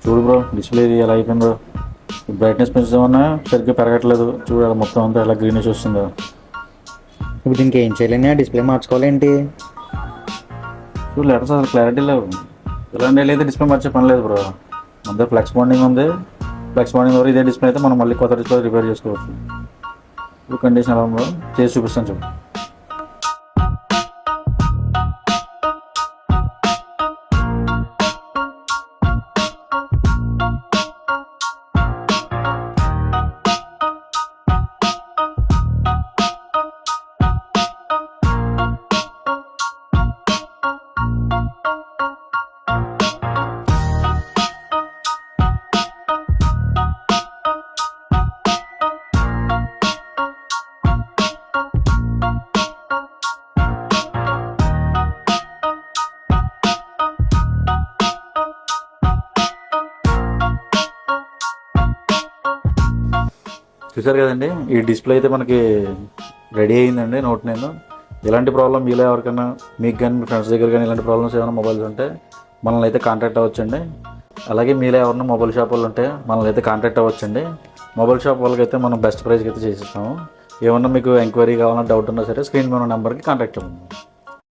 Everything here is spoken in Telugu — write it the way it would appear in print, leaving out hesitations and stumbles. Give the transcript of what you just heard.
చూడు బ్రో, డిస్ప్లే ఇది ఎలా అయిపోయిందో. బ్రైట్నెస్ పెంచుదామన్నా సరిగ్గా పెరగట్లేదు. చూడు అలా మొత్తం అంతా ఎలా గ్రీనిష్ వస్తుందో. ఇప్పుడు దీనికి ఏం చేయాలని డిస్ప్లే మార్చుకోవాలేంటి? చూడు లెటర్స్ అసలు క్లారిటీ లేవు. ఇలాంటి అయితే డిస్ప్లే మార్చే పని లేదు బ్రో. మన ఫ్లెక్స్ బాండింగ్ ఉంది. ఫ్లెక్స్ బాండింగ్ వరకు ఇదే డిస్ప్లే అయితే మనం మళ్ళీ కొత్త డిస్ప్లే రిపేర్ చేసుకోవచ్చు. ఇప్పుడు కండిషన్ ఎలా ఉందో చేసి చూపిస్తాను చూడు. చూసారు కదండి, ఈ డిస్ప్లే అయితే మనకి రెడీ అయిందండి. నోట్ 9. ఇలాంటి ప్రాబ్లం మీలో ఎవరికైనా, మీకు కానీ మీ ఫ్రెండ్స్ దగ్గర కానీ ఇలాంటి ప్రాబ్లమ్స్ ఏమైనా మొబైల్స్ ఉంటే మనల్ని అయితే కాంటాక్ట్ అవ్వచ్చండి. అలాగే మీలో ఎవరైనా మొబైల్ షాప్ వాళ్ళు ఉంటే మనల్ని అయితే కాంటాక్ట్ అవ్వచ్చండి. మొబైల్ షాప్ వాళ్ళకైతే మనం బెస్ట్ ప్రైస్కి అయితే చేసిస్తాము. ఏమన్నా మీకు ఎంక్వైరీ కావాలన్నా డౌట్ ఉన్నా సరే స్క్రీన్ మీద ఉన్న నెంబర్కి కాంటాక్ట్ అవ్వండి.